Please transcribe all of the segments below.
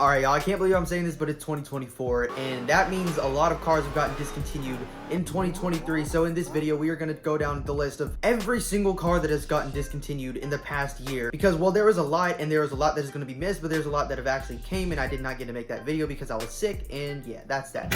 Alright, y'all, I can't believe I'm saying this, but it's 2024, and that means a lot of cars have gotten discontinued in 2023. So in this video, we are going to go down the list of every single car that has gotten discontinued in the past year. Because, well, there was a lot, and there was a lot that is going to be missed, but there's a lot that have actually came, and I did not get to make that video because I was sick, and yeah, that's that.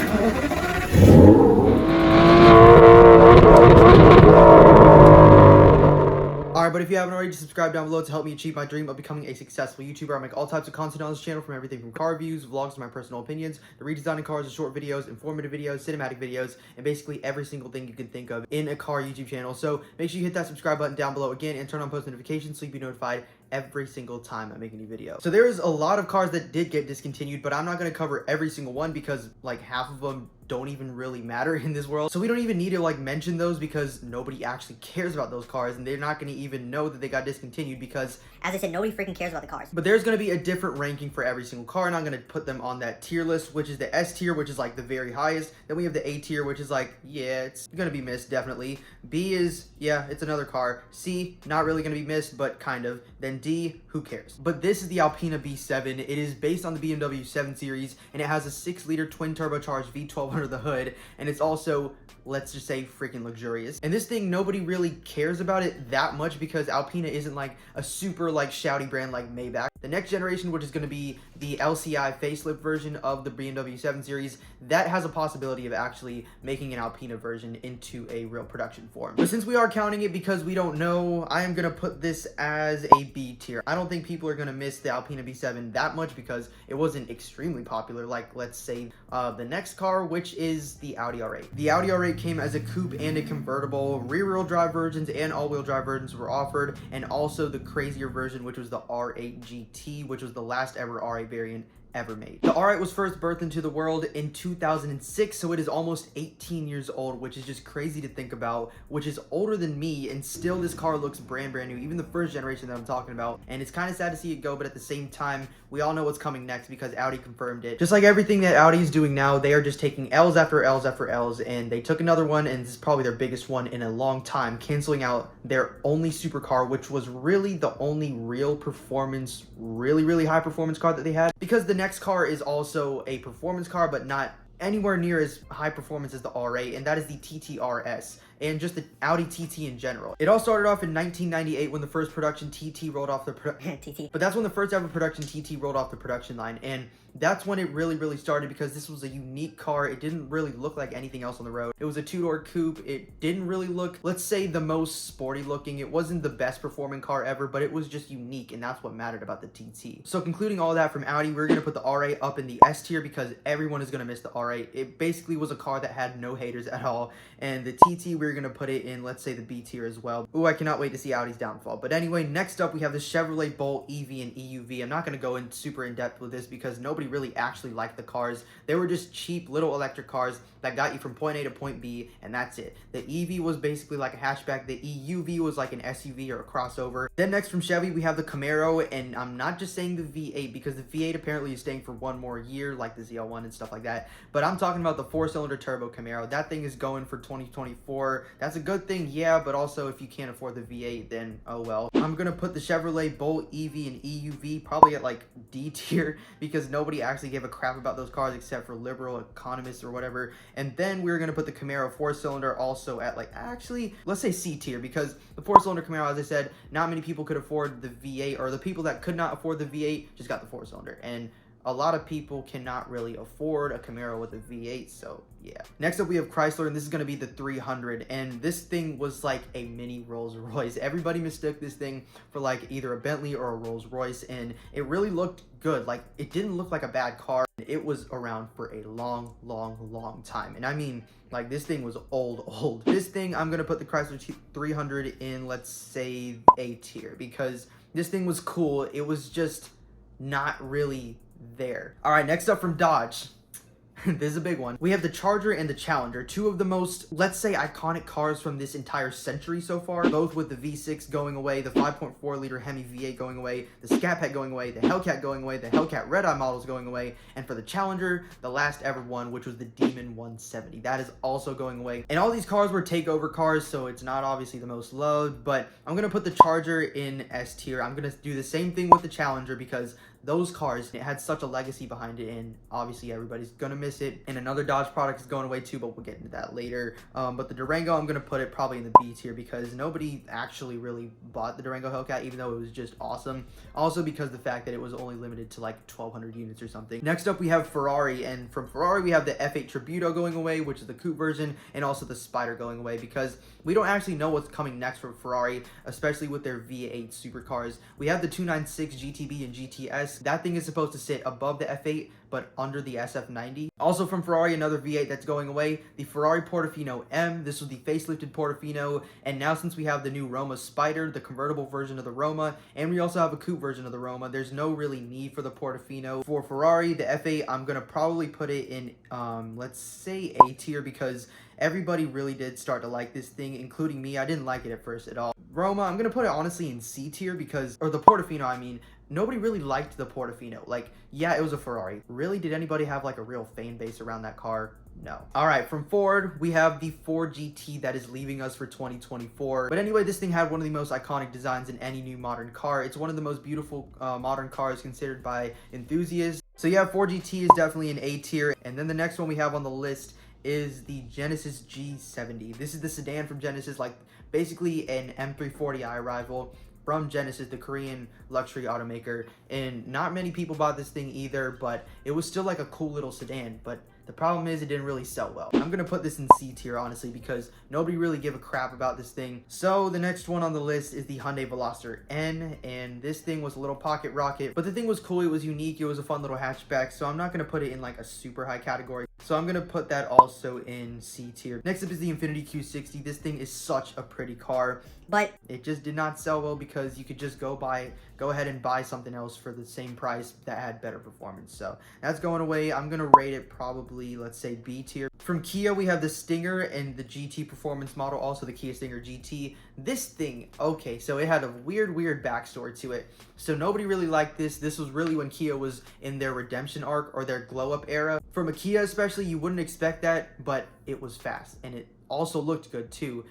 Alright, but if you haven't already, just subscribe down below to help me achieve my dream of becoming a successful YouTuber. I make all types of content on this channel, from everything from car reviews, vlogs to my personal opinions, the redesigning cars, the short videos, informative videos, cinematic videos, and basically every single thing you can think of in a car YouTube channel. So make sure you hit that subscribe button down below again and turn on post notifications so you can be notified every single time I make a new video. So there is a lot of cars that did get discontinued, but I'm not going to cover every single one because like half of them don't even really matter in this world. So we don't even need to like mention those because nobody actually cares about those cars, and they're not going to even know that they got discontinued because, as I said, nobody freaking cares about the cars. But there's going to be a different ranking for every single car, and I'm going to put them on that tier list, which is the S tier, which is like the very highest. Then we have the A tier, which is like, yeah, it's going to be missed, definitely. B is, yeah, it's another car. C, not really going to be missed, but kind of. Then D, who cares? But this is the Alpina B7. It is based on the BMW 7 Series, and it has a 6-liter twin turbocharged V12 under the hood, and it's also, let's just say, freaking luxurious. And this thing, nobody really cares about it that much because Alpina isn't like a super like shouty brand like Maybach. The next generation, which is going to be the LCI facelift version of the BMW 7 Series, that has a possibility of actually making an Alpina version into a real production form. But since we are counting it because we don't know, I am going to put this as a B tier. I don't think people are going to miss the Alpina B7 that much because it wasn't extremely popular like, let's say, the next car, which is the Audi R8. The Audi R8 came as a coupe and a convertible. Rear-wheel drive versions and all-wheel drive versions were offered, and also the crazier version, which was the R8 GT, which was the last ever R8 variant ever made. The R8 was first birthed into the world in 2006, so it is almost 18 years old, which is just crazy to think about, which is older than me, and still this car looks brand new, even the first generation that I'm talking about. And it's kind of sad to see it go, but at the same time, we all know what's coming next because Audi confirmed it. Just like everything that Audi is doing now, they are just taking L's after L's after L's, and they took another one, and this is probably their biggest one in a long time, canceling out their only supercar, which was really the only real performance, really high performance car that they had, because the next car is also a performance car, but not anywhere near as high performance as the R8, and that is the TTRS, and just the Audi TT in general. It all started off in 1998 when the first production TT rolled off the TT. But that's when the first ever production TT rolled off the production line, and that's when it really started because this was a unique car. It didn't really look like anything else on the road. It was a two-door coupe. It didn't really look, let's say, the most sporty looking. It wasn't the best performing car ever, but it was just unique, and that's what mattered about the TT. So concluding all that from Audi, we're going to put the R8 up in the S tier because everyone is going to miss the R8. It basically was a car that had no haters at all, and the TT, we're going to put it in, let's say, the B tier as well. Ooh, I cannot wait to see Audi's downfall. But anyway, next up, we have the Chevrolet Bolt EV and EUV. I'm not going to go in super in-depth with this because nobody really actually liked the cars. They were just cheap little electric cars that got you from point A to point B, and that's it. The EV was basically like a hatchback. The EUV was like an SUV or a crossover. Then next from Chevy, we have the Camaro, and I'm not just saying the V8 because the V8 apparently is staying for one more year like the ZL1 and stuff like that, but I'm talking about the 4-cylinder turbo Camaro. That thing is going for 2024. That's a good thing, yeah, but also if you can't afford the V8, then oh well. I'm gonna put the Chevrolet Bolt EV and EUV probably at like D tier because nobody actually gave a crap about those cars except for liberal economists or whatever. And then we're going to put the Camaro 4-cylinder also at like, actually, let's say C tier, because the 4-cylinder Camaro, as I said, not many people could afford the V8, or the people that could not afford the V8 just got the 4-cylinder. And a lot of people cannot really afford a Camaro with a V8, so yeah. Next up, we have Chrysler, and this is going to be the 300, and this thing was like a mini Rolls Royce. Everybody mistook this thing for like either a Bentley or a Rolls Royce, and it really looked good. Like, it didn't look like a bad car. It was around for a long time, and I mean, like, this thing was old. This thing, I'm going to put the Chrysler 300 in, let's say, A tier, because this thing was cool. It was just not really there. All right, next up from Dodge. This is a big one. We have the Charger and the Challenger, two of the most, let's say, iconic cars from this entire century so far, both with the V6 going away, the 5.4 liter Hemi V8 going away, the Scat Pack going away, the Hellcat going away, the Hellcat Red Eye models going away, and for the Challenger, the last ever one, which was the Demon 170. That is also going away. And all these cars were takeover cars, so it's not obviously the most loved, but I'm gonna put the Charger in S tier. I'm gonna do the same thing with the Challenger because those cars, it had such a legacy behind it, and obviously everybody's gonna miss it. And another Dodge product is going away too, but we'll get into that later. But the Durango, I'm gonna put it probably in the B tier because nobody actually really bought the Durango Hellcat, even though it was just awesome. Also because the fact that it was only limited to like 1,200 units or something. Next up, we have Ferrari, and from Ferrari, we have the F8 Tributo going away, which is the coupe version, and also the Spider going away because we don't actually know what's coming next from Ferrari, especially with their V8 supercars. We have the 296 GTB and GTS. That thing is supposed to sit above the F8, but under the SF90. Also from Ferrari, another V8 that's going away, the Ferrari Portofino M. This was the facelifted Portofino, and now since we have the new Roma Spider, the convertible version of the Roma, and we also have a coupe version of the Roma, there's no really need for the Portofino. For Ferrari, the F8, I'm gonna probably put it in, let's say A tier, because everybody really did start to like this thing, including me. I didn't like it at first at all. Roma, I'm gonna put it honestly in C tier because, or the Portofino, I mean, nobody really liked the Portofino. Like, yeah, it was a Ferrari. Really, did anybody have like a real fan base around that car? No. All right, from Ford, we have the Ford GT that is leaving us for 2024. But anyway, this thing had one of the most iconic designs in any new modern car. It's one of the most beautiful modern cars considered by enthusiasts. So yeah, Ford GT is definitely an A tier. And then the next one we have on the list is the Genesis G70. This is the sedan from Genesis, like basically an M340i rival from Genesis, the Korean luxury automaker. And not many people bought this thing either, but it was still like a cool little sedan. But the problem is it didn't really sell well. I'm gonna put this in C tier, honestly, because nobody really gave a crap about this thing. So the next one on the list is the Hyundai Veloster N, and this thing was a little pocket rocket, but the thing was cool, it was unique, it was a fun little hatchback, so I'm not gonna put it in like a super high category. So I'm gonna put that also in C tier. Next up is the Infiniti Q60. This thing is such a pretty car, but it just did not sell well because you could just go ahead and buy something else for the same price that had better performance. So that's going away. I'm gonna rate it probably, let's say, B tier. From Kia, we have the Stinger and the GT performance model, also the Kia Stinger GT. This thing, okay, so it had a weird backstory to it. So nobody really liked this. This was really when Kia was in their redemption arc or their glow up era. From a Kia especially, you wouldn't expect that, but it was fast and it also looked good too.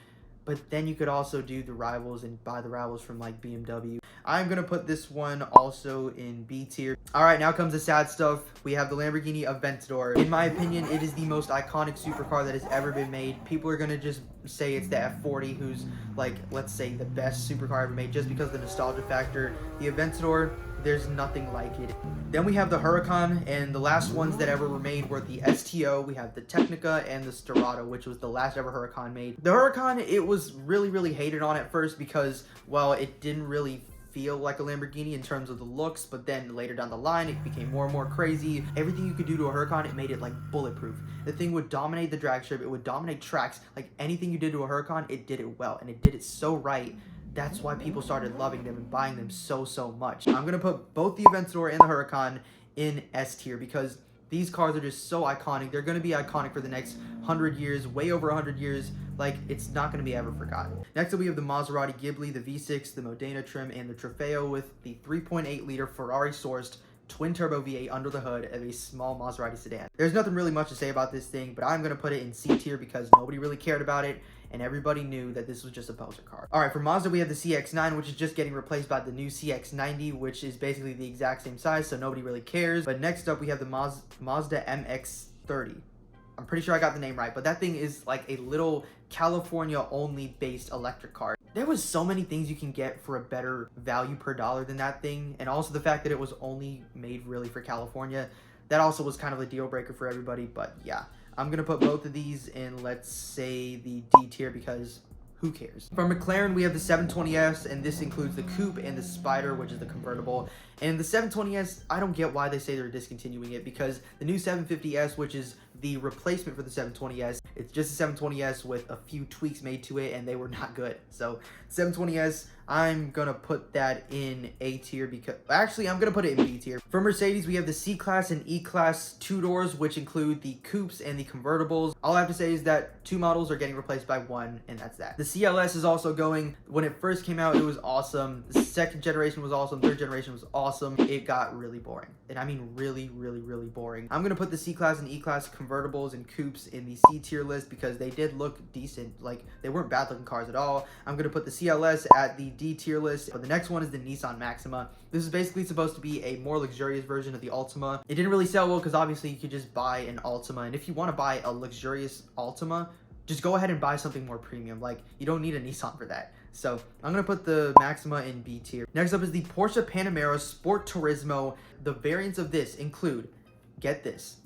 But then you could also do the rivals and buy the rivals from like BMW. I'm gonna put this one also in B tier. All right, now comes the sad stuff. We have the Lamborghini Aventador. In my opinion, it is the most iconic supercar that has ever been made. People are gonna just say it's the F40, who's like, let's say, the best supercar ever made just because of the nostalgia factor. The Aventador, there's nothing like it. Then we have the Huracan, and the last ones that ever were made were the STO. We have the Technica and the Storado, which was the last ever Huracan made. The Huracan, it was really hated on at first because, well, it didn't really feel like a Lamborghini in terms of the looks, but then later down the line it became more and more crazy. Everything you could do to a Huracan, it made it like bulletproof. The thing would dominate the drag strip, it would dominate tracks. Like anything you did to a Huracan, it did it well, and it did it so right. That's why people started loving them and buying them so much. I'm gonna put both the Aventador and the Huracan in S tier because these cars are just so iconic. They're gonna be iconic for the next 100 years, way over 100 years. Like, it's not gonna be ever forgotten. Next up, we have the Maserati Ghibli, the V6, the Modena trim, and the Trofeo with the 3.8 liter Ferrari sourced twin turbo V8 under the hood of a small Maserati sedan. There's nothing really much to say about this thing, but I'm gonna put it in C tier because nobody really cared about it and everybody knew that this was just a poser car. All right, for Mazda, we have the CX-9, which is just getting replaced by the new CX-90, which is basically the exact same size, so nobody really cares. But next up, we have the Mazda MX-30. I'm pretty sure I got the name right, but that thing is like a little California-only based electric car. There was so many things you can get for a better value per dollar than that thing, and also the fact that it was only made really for California. That also was kind of a deal breaker for everybody, but yeah. I'm gonna put both of these in, let's say, the D tier because who cares? From McLaren, we have the 720S, and this includes the coupe and the Spider, which is the convertible. And the 720S, I don't get why they say they're discontinuing it because the new 750S, which is the replacement for the 720S, it's just a 720S with a few tweaks made to it, and they were not good. So 720S, I'm gonna put that in A tier because actually I'm gonna put it in B tier. For Mercedes, we have the C-Class and E-Class two-doors, which include the coupes and the convertibles. All I have to say is that 2 models are getting replaced by 1, and that's that. The CLS is also going. When it first came out, it was awesome. The second generation was awesome. Third generation was awesome. It got really boring, and I mean really boring. I'm gonna put the C-Class and E-Class convertibles convertibles and coupes in the C tier list because they did look decent. Like, they weren't bad looking cars at all. I'm going to put the CLS at the D tier list. But the next one is the Nissan Maxima. This is basically supposed to be a more luxurious version of the Altima. It didn't really sell well because obviously you could just buy an Altima. And if you want to buy a luxurious Altima, just go ahead and buy something more premium. Like, you don't need a Nissan for that. So I'm going to put the Maxima in B tier. Next up is the Porsche Panamera Sport Turismo. The variants of this include, get this,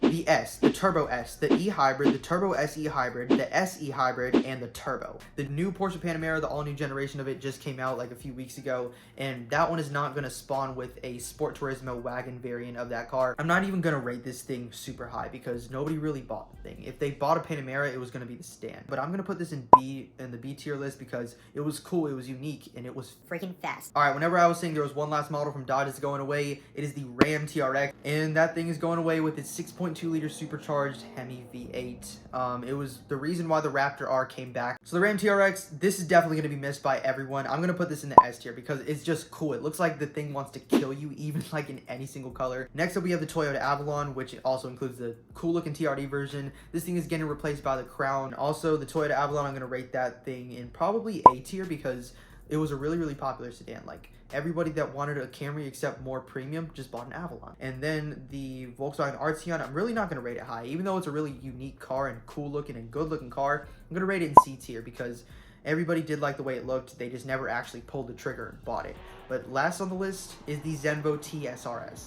the S, the Turbo S, the E Hybrid, the Turbo SE Hybrid, the SE Hybrid, and the Turbo. The new Porsche Panamera, the all-new generation of it, just came out like a few weeks ago, and that one is not going to spawn with a Sport Turismo wagon variant of that car. I'm not even going to rate this thing super high because nobody really bought the thing. If they bought a Panamera, it was going to be the stand. But I'm going to put this in the B tier list because it was cool, it was unique, and it was freaking fast. All right, whenever I was saying there was one last model from Dodge that's going away, it is the Ram TRX, and that thing is going away with its 6.2 liter supercharged Hemi V8. It was the reason why the Raptor R came back. So the Ram TRX, this is definitely going to be missed by everyone. I'm going to put this in the S tier because it's just cool. It looks like the thing wants to kill you, even like in any single color. Next up, we have the Toyota Avalon, which also includes the cool looking TRD version. This thing is getting replaced by the Crown. Also, the Toyota Avalon, I'm going to rate that thing in probably A tier because it was a really, really popular sedan. Like, everybody that wanted a Camry except more premium just bought an Avalon. And then the Volkswagen Arteon, I'm really not going to rate it high. Even though it's a really unique car and cool looking and good looking car, I'm going to rate it in C tier because everybody did like the way it looked. They just never actually pulled the trigger and bought it. But last on the list is the Zenvo TSRS.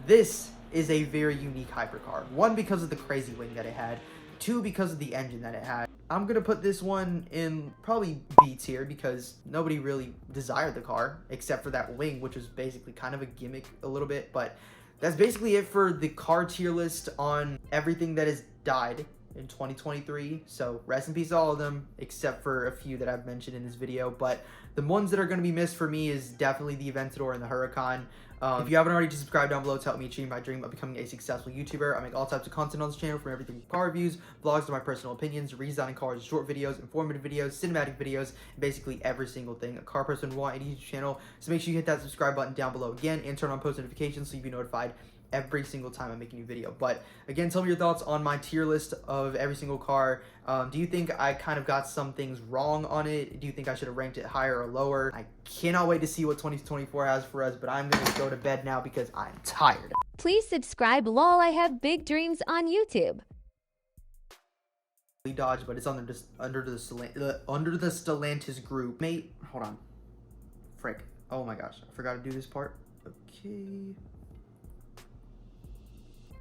This is a very unique hypercar. One, because of the crazy wing that it had. Two, because of the engine that it had. I'm going to put this one in probably B tier because nobody really desired the car except for that wing, which was basically kind of a gimmick a little bit. But that's basically it for the car tier list on everything that has died in 2023. So rest in peace all of them except for a few that I've mentioned in this video. But the ones that are going to be missed for me is definitely the Aventador and the Huracan. If you haven't already, just subscribe down below to help me achieve my dream of becoming a successful YouTuber. I make all types of content on this channel, from everything from car reviews, vlogs to my personal opinions, redesigning cars, short videos, informative videos, cinematic videos, and basically every single thing a car person would want in each channel. So make sure you hit that subscribe button down below again and turn on post notifications so you'll be notified every single time I make a new video. But again, tell me your thoughts on my tier list of every single car. Do you think I kind of got some things wrong on it? Do you think I should have ranked it higher or lower? I cannot wait to see what 2024 has for us, but I'm going to go to bed now because I'm tired. Please subscribe, lol, I have big dreams on YouTube. Dodge, but it's under the Stellantis group. Mate, hold on. Frick. Oh my gosh, I forgot to do this part. Okay.